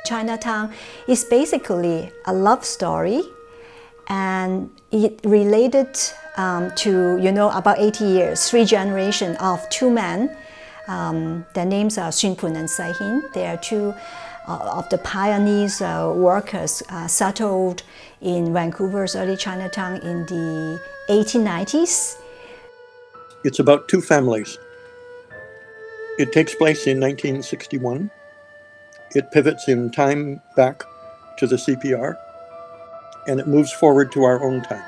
Chinatown is basically a love story, and it related to, about 80 years, 3 generations of 2 men. Their names are Thien and Thien. They are 2 of the pioneers, workers settled in Vancouver's early Chinatown in the 1890s. It's about 2 families. It takes place in 1961. It pivots in time back to the CPR, and it moves forward to our own time.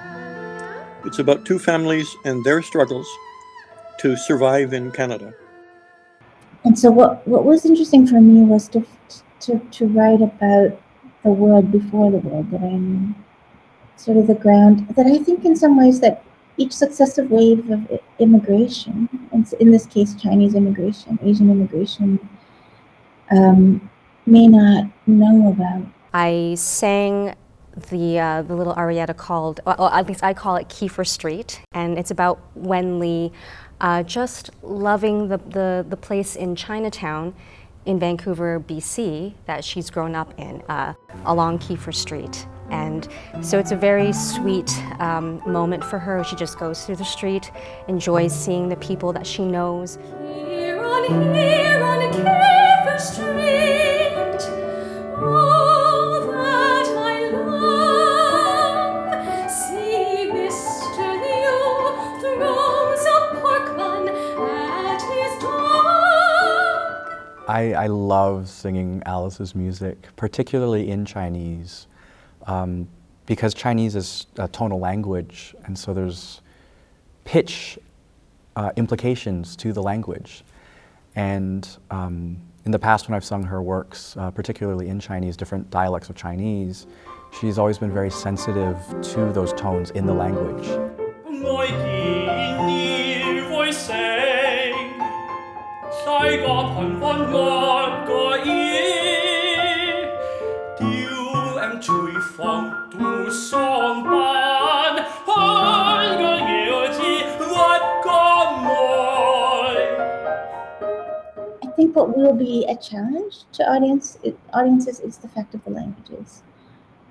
It's about 2 families and their struggles to survive in Canada. And so what was interesting for me was to write about the world before the world that I'm in, sort of the ground that I think in some ways that each successive wave of immigration, and in this case Chinese immigration, Asian immigration, may not know about. I sang the little arietta called, well, at least I call it Kiefer Street, and it's about Wen Li just loving the place in Chinatown in Vancouver, BC, that she's grown up in, along Kiefer Street. And so it's a very sweet moment for her. She just goes through the street, enjoys seeing the people that she knows. Here on Kiefer Street, all that I love, see Mr. Liu throws a pork bun at his dog. I love singing Alice's music, particularly in Chinese. Because Chinese is a tonal language, and so there's pitch implications to the language. And in the past when I've sung her works, particularly in Chinese, different dialects of Chinese, she's always been very sensitive to those tones in the language. I think what will be a challenge to audiences is the fact of the languages.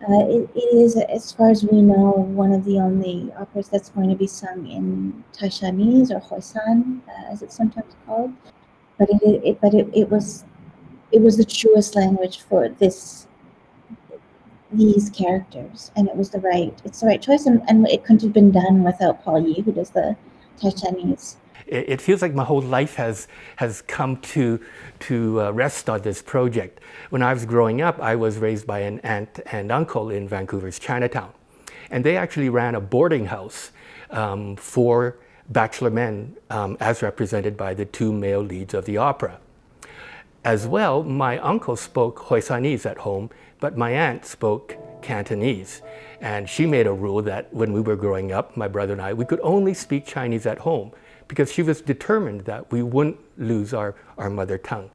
It is, as far as we know, one of the only operas that's going to be sung in Taishanese or Hoisan, as it's sometimes called. But it was the truest language for these characters, and it's the right choice, and it couldn't have been done without Paul Yi, who does the Taishanese. It feels like my whole life has come to rest on this project. When I was growing up, I was raised by an aunt and uncle in Vancouver's Chinatown, and they actually ran a boarding house for bachelor men, as represented by the 2 male leads of the opera. As well, my uncle spoke Hoisanese at home, but my aunt spoke Cantonese. And she made a rule that when we were growing up, my brother and I, we could only speak Chinese at home, because she was determined that we wouldn't lose our mother tongue.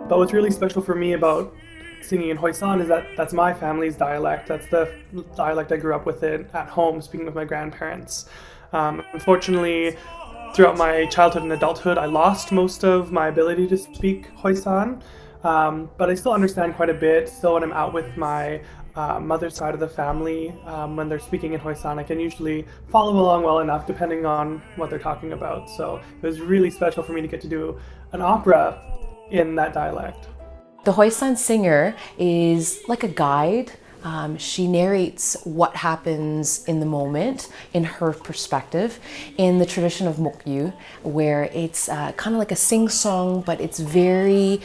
But what's really special for me about singing in Hoisan is that that's my family's dialect. That's the dialect I grew up with it at home, speaking with my grandparents. Unfortunately, throughout my childhood and adulthood, I lost most of my ability to speak Hoisan, but I still understand quite a bit. Still, when I'm out with my mother's side of the family, when they're speaking in Hoisan, I can usually follow along well enough depending on what they're talking about. So it was really special for me to get to do an opera in that dialect. The Hoisan singer is like a guide. She narrates what happens in the moment in her perspective, in the tradition of Mokyu, where it's kind of like a sing-song, but it's very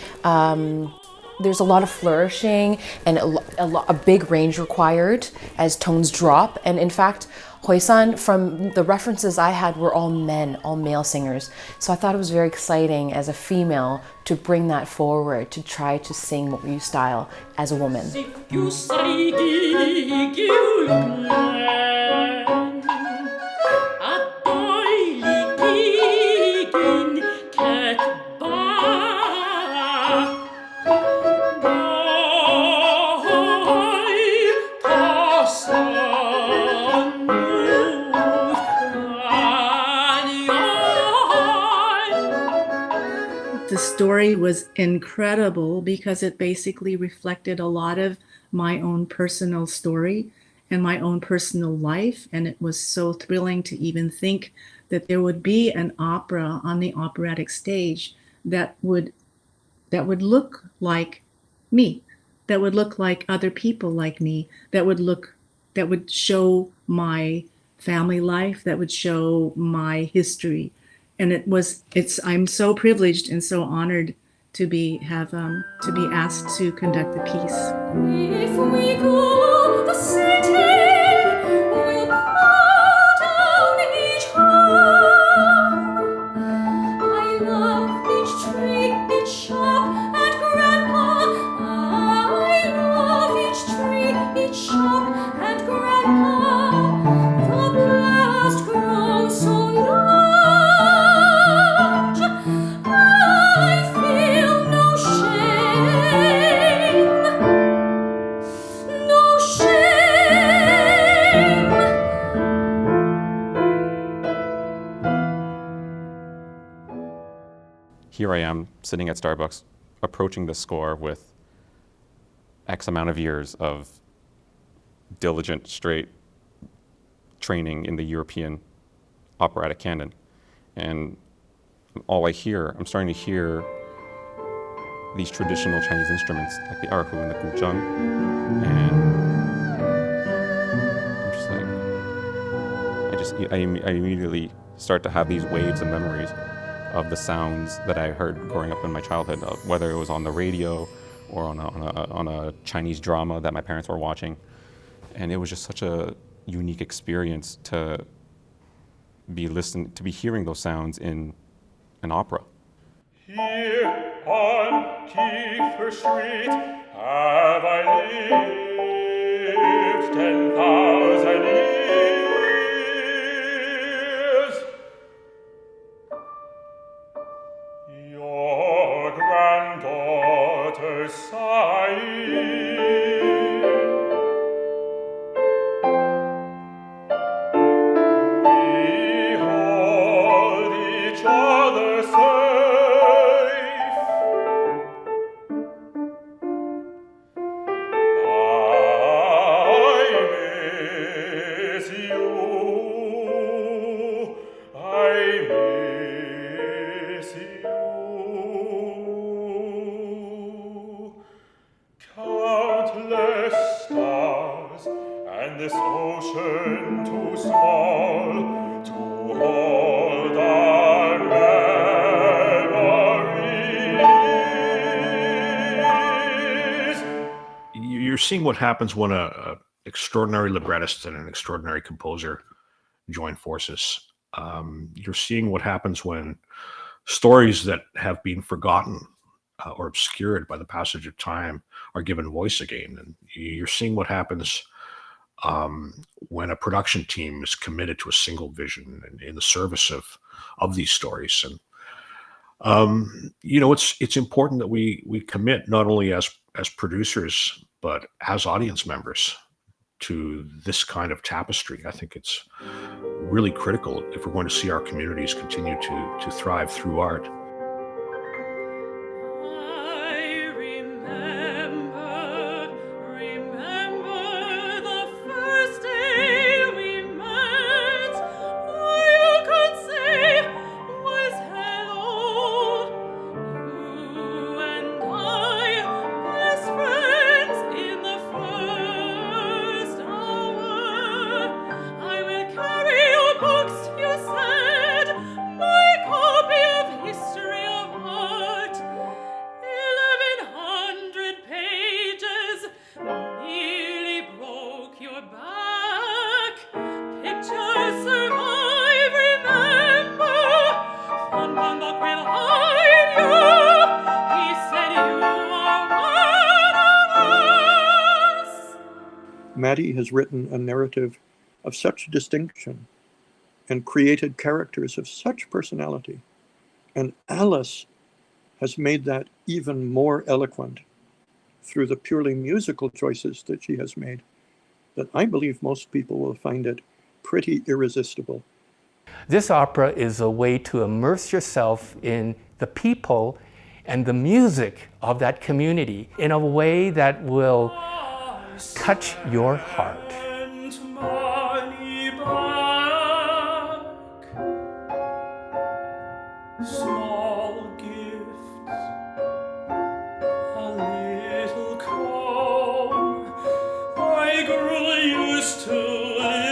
There's a lot of flourishing and a big range required as tones drop. And in fact, Hoisan, from the references I had, were all men, all male singers. So I thought it was very exciting as a female to bring that forward, to try to sing Mokyu style as a woman. The story was incredible because it basically reflected a lot of my own personal story and my own personal life. And it was so thrilling to even think that there would be an opera on the operatic stage that would look like me, that would look like other people like me, that would show my family life, that would show my history. And I'm so privileged and so honored to be asked to conduct the piece. If we go the city, we'll go down each home. I love each tree, each shop, and grandpa. I love each tree, each shop, and grandpa. The past grows so large. I feel no shame. No shame. Here I am sitting at Starbucks approaching the score with X amount of years of diligent, straight training in the European operatic canon. And I'm starting to hear these traditional Chinese instruments like the erhu and the guzheng. And I'm just like, I immediately start to have these waves of memories of the sounds that I heard growing up in my childhood, whether it was on the radio or on a Chinese drama that my parents were watching. And it was just such a unique experience to be hearing those sounds in an opera. Here on Kiefer Street have I lived 10,000 years. Your granddaughter sighing. We hold each other safe. I miss you. I miss you. Countless stars and this ocean too small to hold our memories. You're seeing what happens when a extraordinary librettist and an extraordinary composer join forces. You're seeing what happens when stories that have been forgotten or obscured by the passage of time are given voice again. And you're seeing what happens when a production team is committed to a single vision and in the service of these stories. And it's important that we commit not only as producers but as audience members to this kind of tapestry. I think it's really critical if we're going to see our communities continue to thrive through art. Books, you said, my copy of history. Cathy has written a narrative of such distinction and created characters of such personality. And Alice has made that even more eloquent through the purely musical choices that she has made, that I believe most people will find it pretty irresistible. This opera is a way to immerse yourself in the people and the music of that community in a way that will touch your heart. Small gifts, a little comb. I grew used to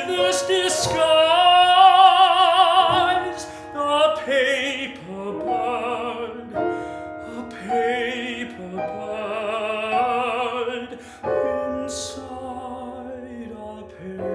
this disguise. A paper bird, inside a paper.